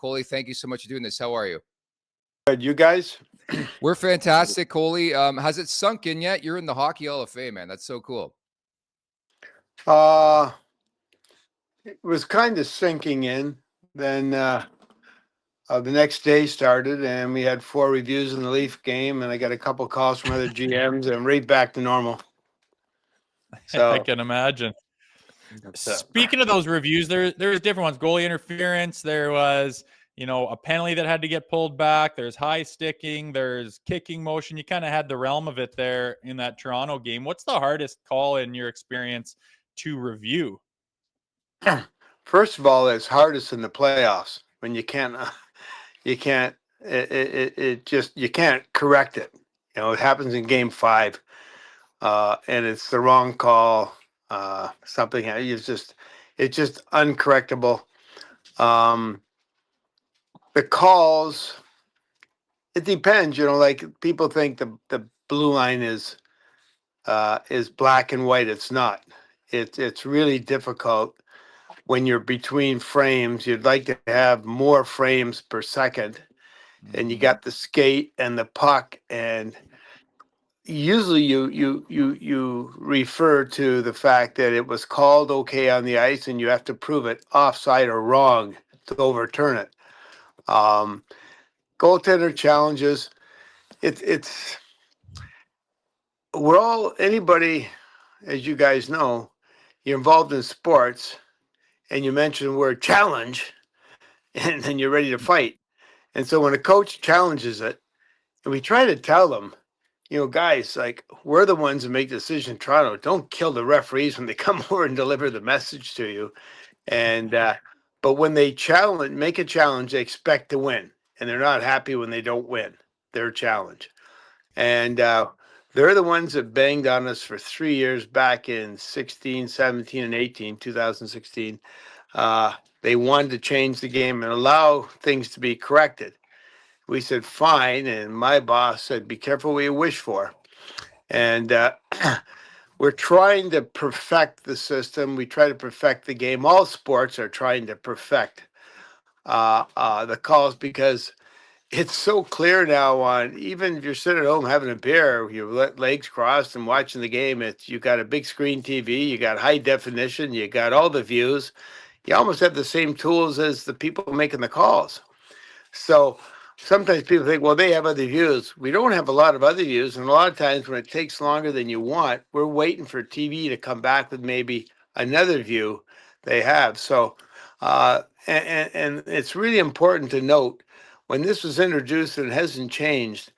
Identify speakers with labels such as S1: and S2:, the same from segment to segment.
S1: Coley, thank you so much for doing this. How are you?
S2: Good. You guys?
S1: We're fantastic, Coley. Has it sunk in yet? You're in the Hockey Hall of Fame, man. That's so cool.
S2: Uh, it was kind of sinking in. Then the next day started, and we had 4 reviews in the Leaf game, and I got a couple calls from other GMs, and right back to normal.
S3: I
S2: So,
S3: can imagine. Speaking of those reviews, there's different ones. Goalie interference. There was, a penalty that had to get pulled back. There's high sticking. There's kicking motion. You kind of had the realm of it there in that Toronto game. What's the hardest call in your experience to review?
S2: first of all, it's hardest in the playoffs when you can't, it just, you can't correct it. It happens in game 5, and it's the wrong call. Something it's just uncorrectable. The calls, it depends. Like people think the blue line is black and white. It's not. It's really difficult when you're between frames. You'd like to have more frames per second, and you got the skate and the puck, and usually you refer to the fact that it was called okay on the ice, and you have to prove it offside or wrong to overturn it. Goaltender challenges. It's we're all, anybody, as you guys know, you're involved in sports, and you mention the word challenge, and then you're ready to fight. And so when a coach challenges it, and we try to tell them, guys, like, we're the ones that make the decision in Toronto. Don't kill the referees when they come over and deliver the message to you. And but when they make a challenge, they expect to win, and they're not happy when they don't win their challenge. And they're the ones that banged on us for 3 years back in 16, 17, and 18, 2016. They wanted to change the game and allow things to be corrected. We said, fine. And my boss said, be careful what you wish for. And we're trying to perfect the system. We try to perfect the game. All sports are trying to perfect the calls, because it's so clear now. On, even if you're sitting at home having a beer, your legs crossed and watching the game, you got a big screen TV, you got high definition, you got all the views. You almost have the same tools as the people making the calls. So sometimes people think, well, they have other views. We don't have a lot of other views. And a lot of times when it takes longer than you want, we're waiting for TV to come back with maybe another view they have. So, and it's really important to note, when this was introduced and hasn't changed,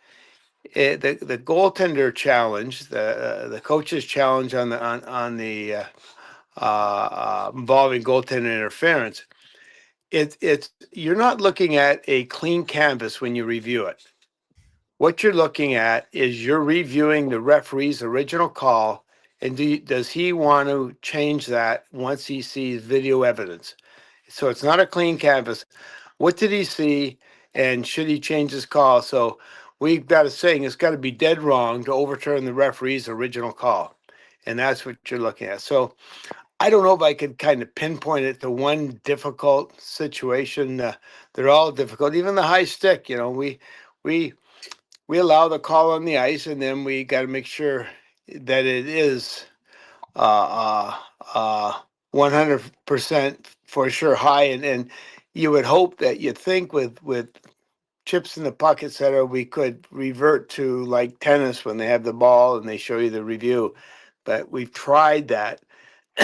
S2: the goaltender challenge, the coach's challenge on the involving goaltender interference, it's you're not looking at a clean canvas when you review it. What you're looking at is you're reviewing the referee's original call, and does he want to change that once he sees video evidence? So it's not a clean canvas. What did he see, and should he change his call? So we've got a saying, it's got to be dead wrong to overturn the referee's original call, and that's what you're looking at. So I don't know if I could kind of pinpoint it to one difficult situation. They're all difficult. Even the high stick, we allow the call on the ice, and then we got to make sure that it is 100% for sure high. And you would hope that you'd think with chips in the puck, etc., we could revert to like tennis when they have the ball and they show you the review. But we've tried that.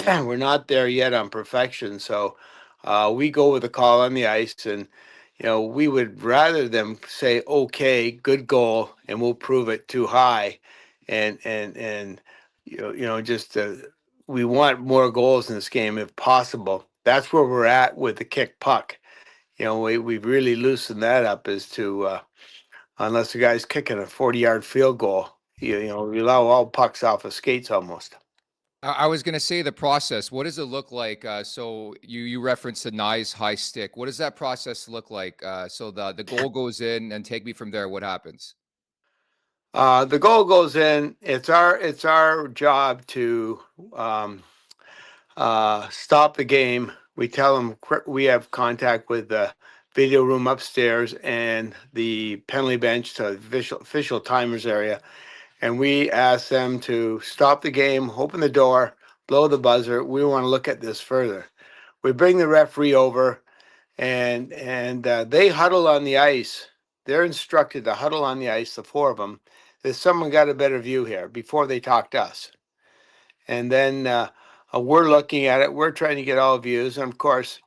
S2: We're not there yet on perfection. So we go with the call on the ice, and we would rather them say, okay, good goal, and we'll prove it too high. And just we want more goals in this game if possible. That's where we're at with the kick puck. We've really loosened that up as to unless the guy's kicking a 40-yard field goal, we allow all pucks off of skates almost.
S1: I was going to say the process. What does it look like? So you referenced the nice high stick. What does that process look like? So the goal goes in, and take me from there. What happens?
S2: The goal goes in. It's our job to stop the game. We tell them we have contact with the video room upstairs and the penalty bench to the official timers area. And we asked them to stop the game, open the door, blow the buzzer. We want to look at this further. We bring the referee over, and they huddle on the ice. They're instructed to huddle on the ice, the four of them. There's someone got a better view here before they talk to us. And then we're looking at it. We're trying to get all views. And of course,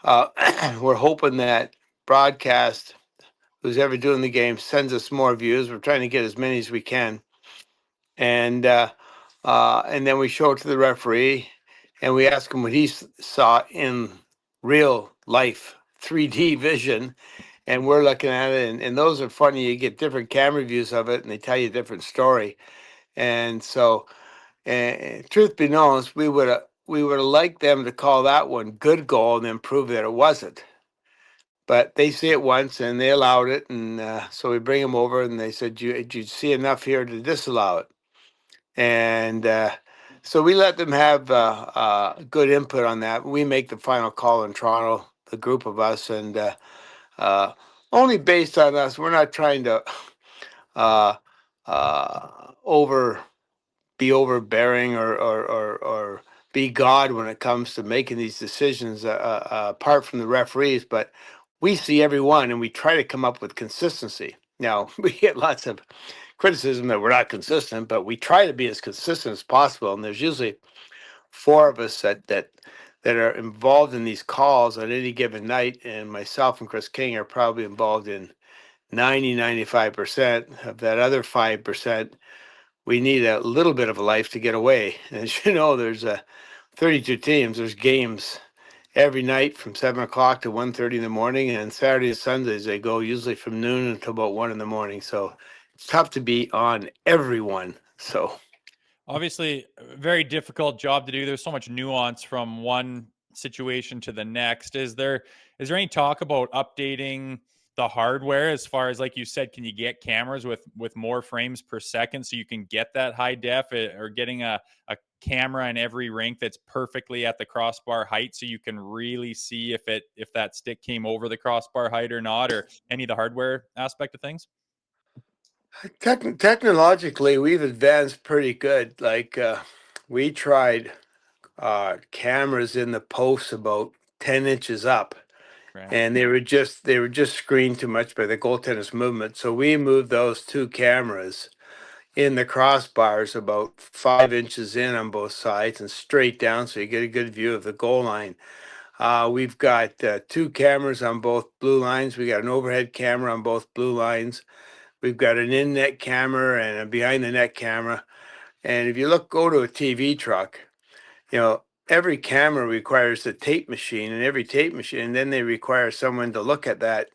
S2: we're hoping that broadcast, who's ever doing the game, sends us more views. We're trying to get as many as we can. And then we show it to the referee, and we ask him what he saw in real life, 3D vision. And we're looking at it, and those are funny. You get different camera views of it, and they tell you a different story. And so, truth be known, we would have liked them to call that one good goal and then prove that it wasn't. But they see it once, and they allowed it, and so we bring them over, and they said, "Did you see enough here to disallow it?" And so we let them have good input on that. We make the final call in Toronto, the group of us, and only based on us. We're not trying to be overbearing or be God when it comes to making these decisions apart from the referees. But we see everyone, and we try to come up with consistency. Now, we get lots of criticism that we're not consistent, but we try to be as consistent as possible. And there's usually four of us that are involved in these calls on any given night. And myself and Chris King are probably involved in 95% of that other 5%. We need a little bit of a life to get away. As you know, there's 32 teams. There's games every night from 7 o'clock to 1:30 in the morning. And Saturday and Sundays, they go usually from noon until about 1 in the morning. So it's tough to be on everyone. So
S3: obviously, a very difficult job to do. There's so much nuance from one situation to the next. Is there any talk about updating the hardware as far as, like you said, can you get cameras with more frames per second so you can get that high def, or getting a camera in every rink that's perfectly at the crossbar height so you can really see if that stick came over the crossbar height or not, or any of the hardware aspect of things?
S2: technologically, we've advanced pretty good. Like we tried cameras in the posts about 10 inches up.
S3: Right.
S2: And they were just screened too much by the goaltender's movement. So we moved those two cameras in the crossbars about 5 inches in on both sides and straight down, so you get a good view of the goal line. We've got two cameras on both blue lines. We got an overhead camera on both blue lines. We've got an in-net camera and a behind-the-net camera. And if you go to a TV truck, every camera requires a tape machine, and every tape machine, and then they require someone to look at that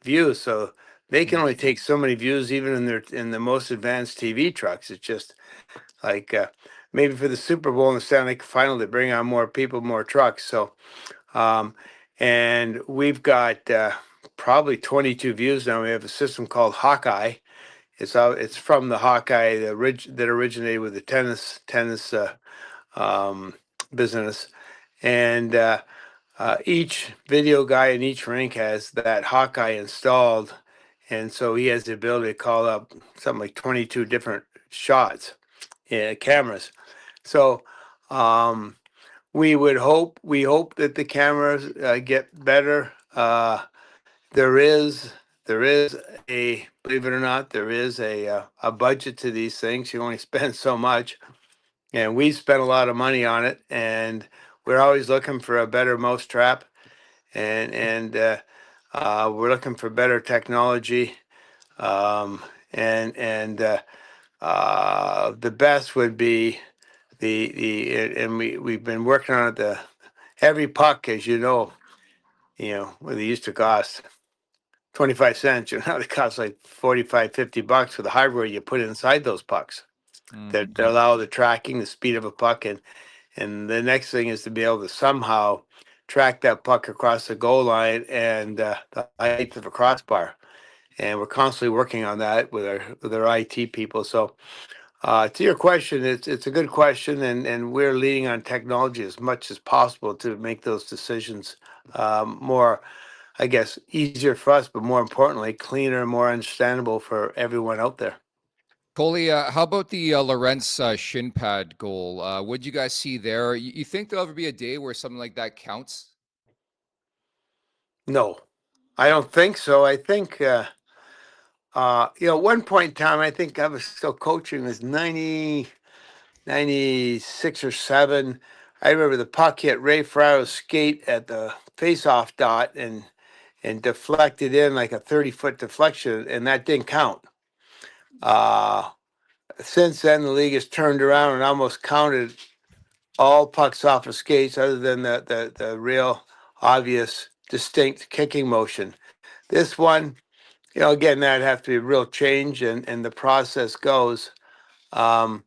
S2: view. So they can only take so many views, even in the most advanced TV trucks. It's just like maybe for the Super Bowl and the Stanley Final, they bring on more people, more trucks. So, and we've got probably 22 views now. We have a system called Hawkeye. It's from the Hawkeye that originated with the tennis business, and each video guy in each rink has that Hawkeye installed, and so he has the ability to call up something like 22 different shots, cameras. So we hope that the cameras get better. There is a, believe it or not, there is a budget to these things. You only spend so much. And we spent a lot of money on it, and we're always looking for a better mousetrap, and we're looking for better technology, and the best would be and we've been working on it. Every puck, as you know, what they used to cost 25 cents, now they cost like $45-50 for the hardware you put inside those pucks. That allow the tracking, the speed of a puck, and the next thing is to be able to somehow track that puck across the goal line and the height of a crossbar. And we're constantly working on that with our IT people. So to your question, it's a good question, and we're leaning on technology as much as possible to make those decisions more. I guess, easier for us, but more importantly, cleaner and more understandable for everyone out there.
S1: Coley, how about the Lorentz shin pad goal? What did you guys see there? You think there'll ever be a day where something like that counts?
S2: No, I don't think so. I think, at one point in time, I think I was still coaching, it was 96 or 7. I remember the puck hit Ray Frau's skate at the face-off dot and deflected in like a 30-foot deflection, and that didn't count. Since then, the league has turned around and almost counted all pucks off of skates other than the real obvious distinct kicking motion. This one, again, that'd have to be a real change, and the process goes. We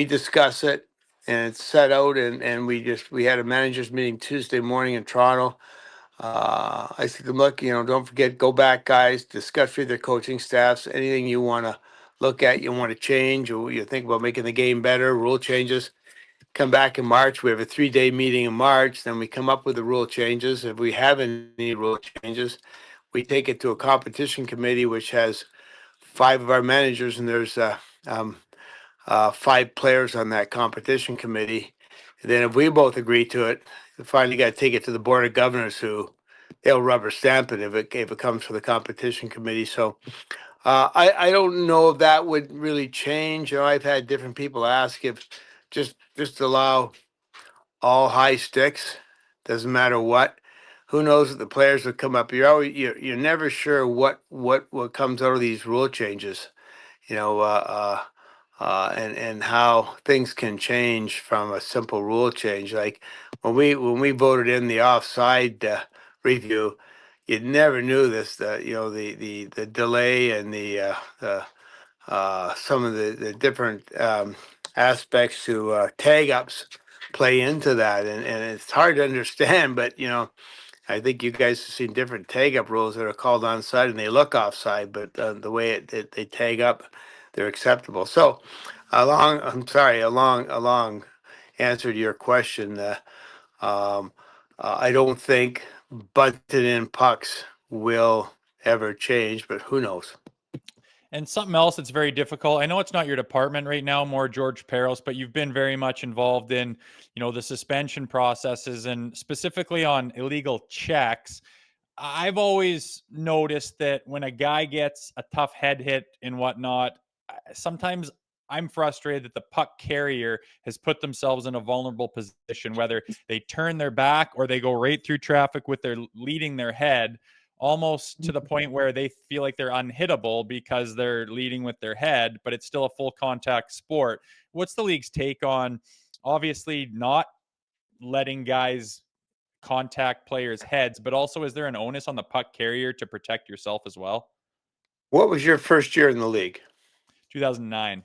S2: discuss it, and it's set out, and we had a managers meeting Tuesday morning in Toronto. I said to them, look, don't forget, go back, guys, discuss with their coaching staffs, anything you want to look at, you want to change, or you think about making the game better, rule changes. Come back in March. We have a 3-day meeting in March. Then we come up with the rule changes. If we have any rule changes, we take it to a competition committee, which has 5 of our managers, and there's 5 players on that competition committee. And then if we both agree to it, finally got to take it to the board of governors, who they'll rubber stamp it if it comes to the competition committee. So I don't know if that would really change. I've had different people ask if just allow all high sticks, doesn't matter what. Who knows what the players would come up. You're never sure what comes out of these rule changes. And how things can change from a simple rule change. Like when we voted in the offside review, you never knew this. The delay and some of the different aspects to tag ups play into that, and it's hard to understand. But I think you guys have seen different tag up rules that are called onside and they look offside, but the way they tag up, they're acceptable. So, a long answer to your question. I don't think bunted in pucks will ever change, but who knows?
S3: And something else that's very difficult. I know it's not your department right now, more George Peros, but you've been very much involved in, the suspension processes and specifically on illegal checks. I've always noticed that when a guy gets a tough head hit and whatnot, sometimes I'm frustrated that the puck carrier has put themselves in a vulnerable position, whether they turn their back or they go right through traffic with their leading their head, almost to the point where they feel like they're unhittable because they're leading with their head, but it's still a full contact sport. What's the league's take on obviously not letting guys contact players' heads, but also is there an onus on the puck carrier to protect yourself as well?
S2: What was your first year in the league?
S3: 2009.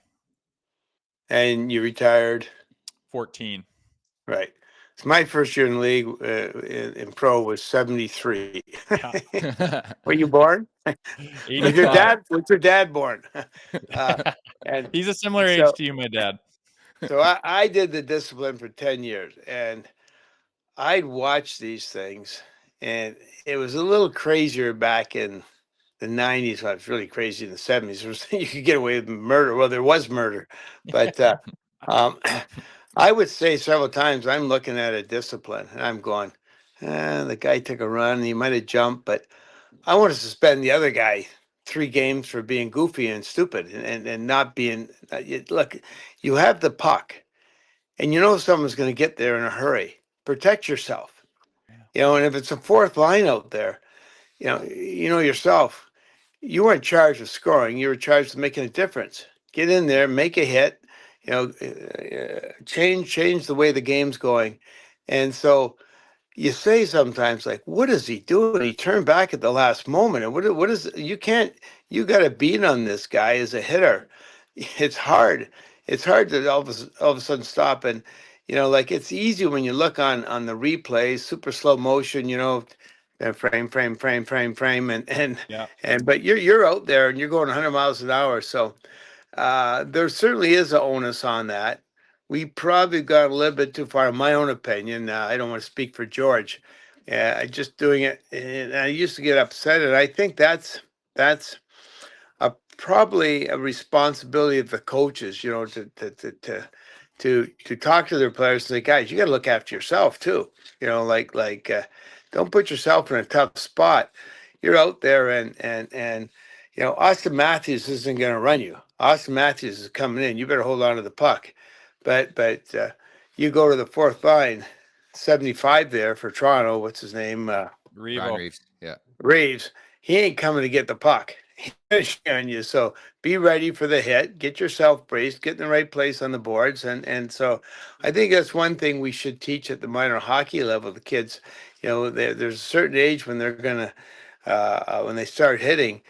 S2: And you retired?
S3: 14.
S2: Right. So my first year in the league in pro was 73.
S3: Yeah.
S2: Were you born? Was your
S3: 85.
S2: dad born? And
S3: He's a similar age
S2: so
S3: to you, my dad.
S2: so I did the discipline for 10 years, and I'd watch these things, and it was a little crazier back in the 90s. Well, it was really crazy in the 70s. You could get away with murder. Well, there was murder, but um, I would say several times I'm looking at a discipline and I'm going, the guy took a run. He might have jumped, but I want to suspend the other guy 3 games for being goofy and stupid and not being. Look, you have the puck, and someone's going to get there in a hurry. Protect yourself. And if it's a fourth line out there, yourself. You weren't charged with scoring. You were charged with making a difference. Get in there, make a hit. Change the way the game's going. And so you say sometimes, like, what is he doing? He turned back at the last moment. And what is you can't you got to beat on this guy as a hitter. It's hard. It's hard to all of a sudden stop. And like, it's easy when you look on the replays, super slow motion. Frame,
S3: Yeah.
S2: but you're out there and you're going 100 miles an hour. So there certainly is an onus on that. We probably got a little bit too far, in my own opinion. I don't want to speak for George, just doing it. And I used to get upset, and I think that's probably a responsibility of the coaches, to talk to their players and say, guys, you got to look after yourself too. Don't put yourself in a tough spot. You're out there, and Austin Matthews isn't going to run you. Austin Matthews is coming in. You better hold on to the puck. But you go to the fourth line, 75 there for Toronto. What's his name?
S1: Ryan Reeves. Yeah.
S2: Reeves. He ain't coming to get the puck. He's on you. So be ready for the hit. Get yourself braced. Get in the right place on the boards. And so I think that's one thing we should teach at the minor hockey level. The kids, there's a certain age when they're gonna when they start hitting,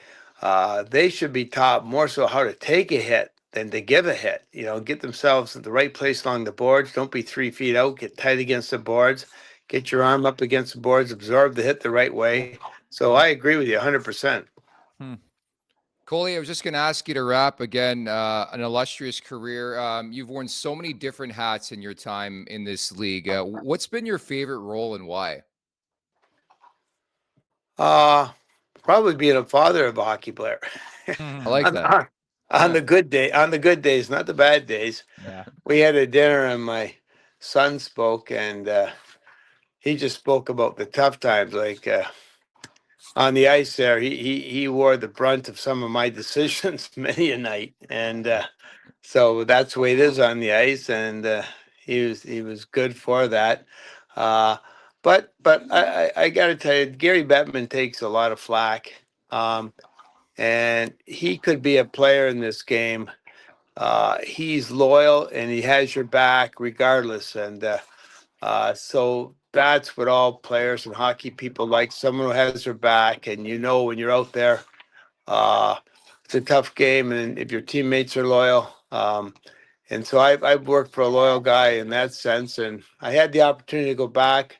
S2: they should be taught more so how to take a hit than to give a hit. Get themselves at the right place along the boards. Don't be 3 feet out. Get tight against the boards. Get your arm up against the boards. Absorb the hit the right way. So I agree with you 100%.
S1: Coley, I was just going to ask you to wrap again, an illustrious career. You've worn so many different hats in your time in this league. What's been your favorite role and why?
S2: Probably being a father of a hockey player.
S1: I like that.
S2: On the good days, not the bad days.
S3: Yeah.
S2: We had a dinner and my son spoke, and he just spoke about the tough times. Like on the ice there, he wore the brunt of some of my decisions many a night, and so that's the way it is on the ice. And he was good for that. But I got to tell you, Gary Bettman takes a lot of flack, and he could be a player in this game. He's loyal and he has your back regardless. And so that's what all players and hockey people like, someone who has their back. And when you're out there, it's a tough game. And if your teammates are loyal, and so I've worked for a loyal guy in that sense. And I had the opportunity to go back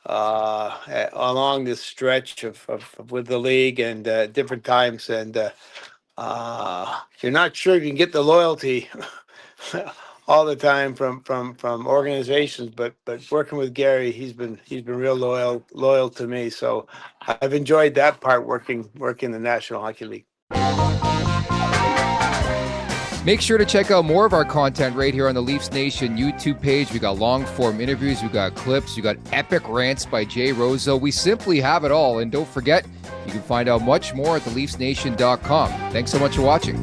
S2: along this stretch of with the league and different times, and you're not sure you can get the loyalty all the time from organizations, but working with Gary, he's been real loyal to me. So I've enjoyed that part, working the National Hockey League.
S1: Make sure to check out more of our content right here on the Leafs Nation YouTube page. We got long form interviews, we got clips, we got epic rants by Jay Rosehill. We simply have it all. And don't forget, you can find out much more at theleafsnation.com. Thanks so much for watching.